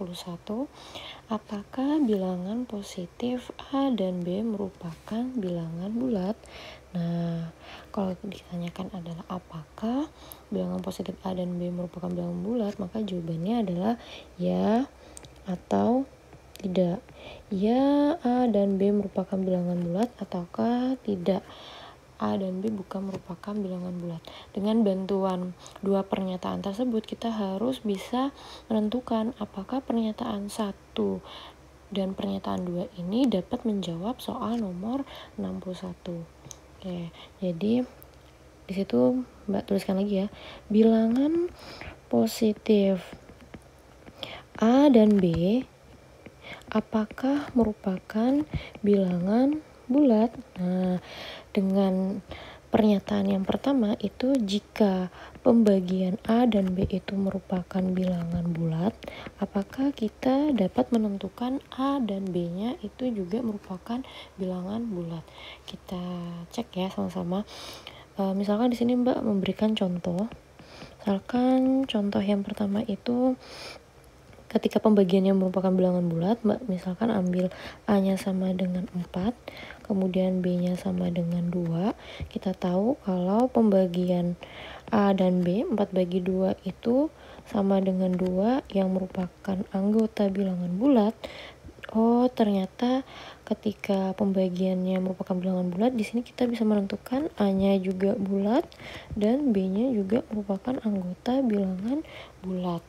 61. Apakah bilangan positif A dan B merupakan bilangan bulat? Nah, kalau ditanyakan adalah apakah bilangan positif A dan B merupakan bilangan bulat, maka jawabannya adalah ya atau tidak. Ya, A dan B merupakan bilangan bulat ataukah tidak? A dan B bukan merupakan bilangan bulat. Dengan bantuan dua pernyataan tersebut, kita harus bisa menentukan apakah pernyataan 1 dan pernyataan 2 ini dapat menjawab soal nomor 61. Oke, jadi di situ Mbak tuliskan lagi ya. Bilangan positif A dan B apakah merupakan bilangan bulat? Nah, dengan pernyataan yang pertama itu jika pembagian A dan B itu merupakan bilangan bulat, apakah kita dapat menentukan A dan B-nya itu juga merupakan bilangan bulat? Kita cek ya sama-sama. Misalkan di sini Mbak memberikan contoh. Misalkan contoh yang pertama itu ketika pembagiannya merupakan bilangan bulat, Mbak misalkan ambil A-nya sama dengan 4, kemudian B-nya sama dengan 2. Kita tahu kalau pembagian A dan B 4/2 itu sama dengan 2 yang merupakan anggota bilangan bulat. Oh, ternyata ketika pembagiannya merupakan bilangan bulat, di sini kita bisa menentukan A-nya juga bulat dan B-nya juga merupakan anggota bilangan bulat.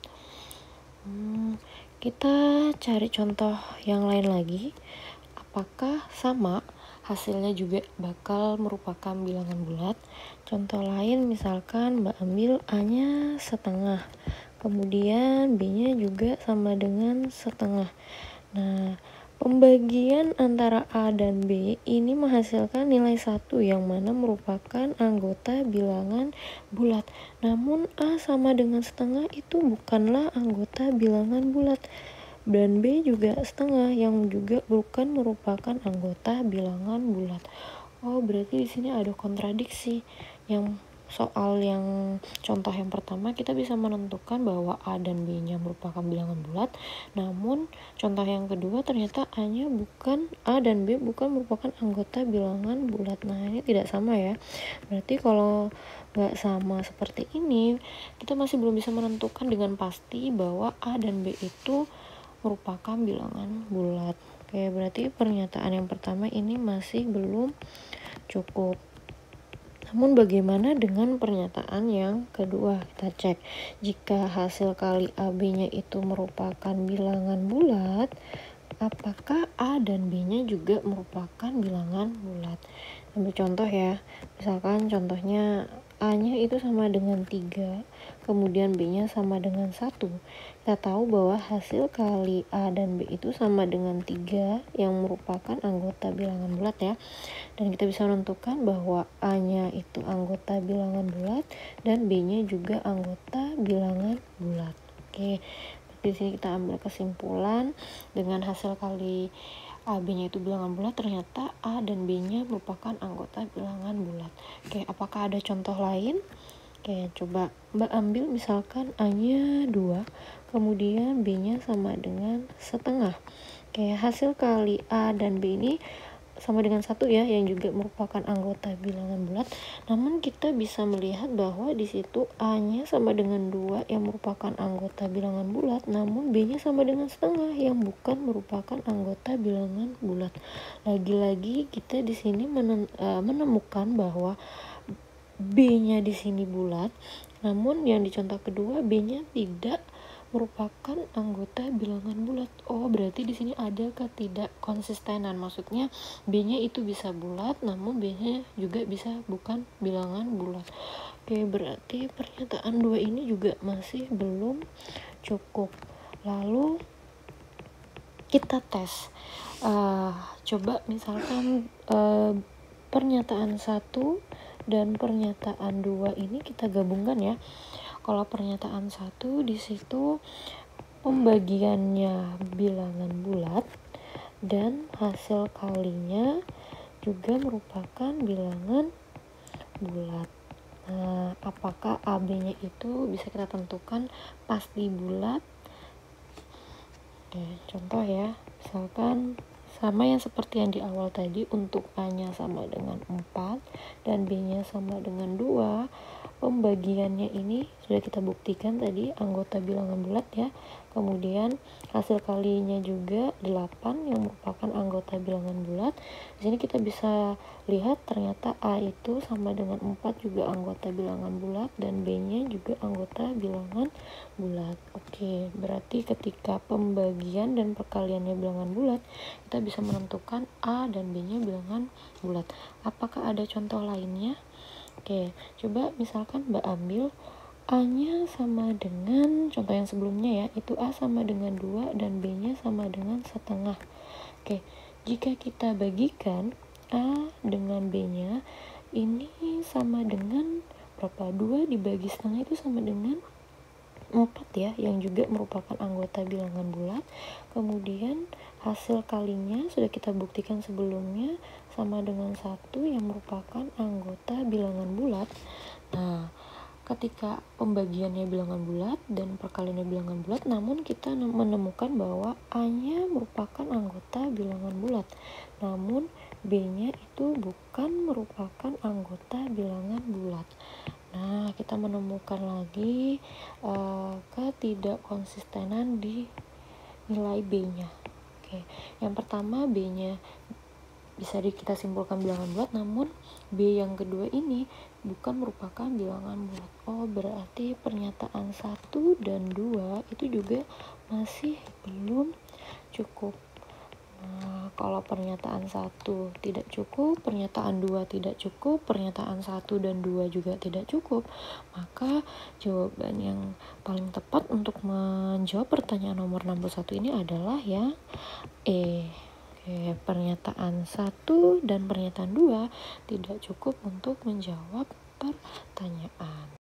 Kita cari contoh yang lain lagi. Apakah sama hasilnya juga bakal merupakan bilangan bulat? Contoh lain misalkan Mbak ambil A-nya setengah, kemudian B-nya juga sama dengan setengah. Nah, pembagian antara A dan B ini menghasilkan nilai 1 yang mana merupakan anggota bilangan bulat. Namun A sama dengan setengah itu bukanlah anggota bilangan bulat. Dan B juga setengah yang juga bukan merupakan anggota bilangan bulat. Oh, berarti di sini ada kontradiksi. Yang soal yang contoh yang pertama kita bisa menentukan bahwa A dan B-nya merupakan bilangan bulat, namun contoh yang kedua ternyata A dan B bukan merupakan anggota bilangan bulat. Nah, ini tidak sama ya. Berarti kalau nggak sama seperti ini, kita masih belum bisa menentukan dengan pasti bahwa A dan B itu merupakan bilangan bulat. Oke, berarti pernyataan yang pertama ini masih belum cukup. Namun bagaimana dengan pernyataan yang kedua? Kita cek. Jika hasil kali AB-nya itu merupakan bilangan bulat, apakah A dan B-nya juga merupakan bilangan bulat? Ambil contoh ya. Misalkan contohnya A-nya itu sama dengan 3, kemudian B-nya sama dengan 1. Kita tahu bahwa hasil kali A dan B itu sama dengan 3 yang merupakan anggota bilangan bulat ya. Dan kita bisa menentukan bahwa A-nya itu anggota bilangan bulat dan B-nya juga anggota bilangan bulat. Oke, di sini kita ambil kesimpulan dengan hasil kali AB-nya itu bilangan bulat, ternyata A dan B-nya merupakan anggota bilangan bulat. Oke, apakah ada contoh lain? Oke, coba Mbak ambil misalkan A-nya 2, kemudian B-nya sama dengan setengah. Oke, hasil kali A dan B ini sama dengan 1 ya, yang juga merupakan anggota bilangan bulat. Namun kita bisa melihat bahwa di situ A-nya sama dengan 2 yang merupakan anggota bilangan bulat, namun B-nya sama dengan setengah yang bukan merupakan anggota bilangan bulat. Lagi-lagi kita di sini menemukan bahwa B-nya di sini bulat, namun yang di contoh kedua B-nya tidak merupakan anggota bilangan bulat. Oh, berarti di sini ada ketidakkonsistenan. Maksudnya B-nya itu bisa bulat, namun B-nya juga bisa bukan bilangan bulat. Oke, berarti pernyataan 2 ini juga masih belum cukup. Lalu kita tes. Coba misalkan pernyataan 1 dan pernyataan 2 ini kita gabungkan ya. Kalau pernyataan 1 di situ pembagiannya bilangan bulat dan hasil kalinya juga merupakan bilangan bulat. Nah, apakah AB-nya itu bisa kita tentukan pasti bulat Oke, contoh ya, misalkan sama yang seperti yang di awal tadi, untuk A-nya sama dengan 4 dan B-nya sama dengan 2. Pembagiannya ini sudah kita buktikan tadi, anggota bilangan bulat ya. Kemudian hasil kalinya juga 8 yang merupakan anggota bilangan bulat. Di sini kita bisa lihat ternyata A itu sama dengan 4 juga anggota bilangan bulat dan B-nya juga anggota bilangan bulat. Oke, berarti ketika pembagian dan perkaliannya bilangan bulat, kita bisa menentukan A dan B-nya bilangan bulat. Apakah ada contoh lainnya? Oke, coba misalkan Mbak ambil A-nya sama dengan, contoh yang sebelumnya ya, itu A sama dengan 2 dan B-nya sama dengan setengah. Oke, jika kita bagikan A dengan B-nya, ini sama dengan berapa? 2 dibagi setengah itu sama dengan 4 ya, yang juga merupakan anggota bilangan bulat. Kemudian hasil kalinya sudah kita buktikan sebelumnya sama dengan 1 yang merupakan anggota bilangan bulat. Nah, ketika pembagiannya bilangan bulat dan perkaliannya bilangan bulat, namun kita menemukan bahwa A-nya merupakan anggota bilangan bulat, namun B-nya itu bukan merupakan anggota bilangan bulat. Nah, kita menemukan lagi ketidakkonsistenan di nilai B-nya. Oke, yang pertama B-nya bisa kita simpulkan bilangan bulat, namun B yang kedua ini bukan merupakan bilangan bulat. Oh, berarti pernyataan 1 dan 2 itu juga masih belum cukup. Nah, kalau pernyataan 1 tidak cukup, pernyataan 2 tidak cukup, pernyataan 1 dan 2 juga tidak cukup, maka jawaban yang paling tepat untuk menjawab pertanyaan nomor 61 ini adalah yang E. Oke, pernyataan 1 dan pernyataan 2 tidak cukup untuk menjawab pertanyaan.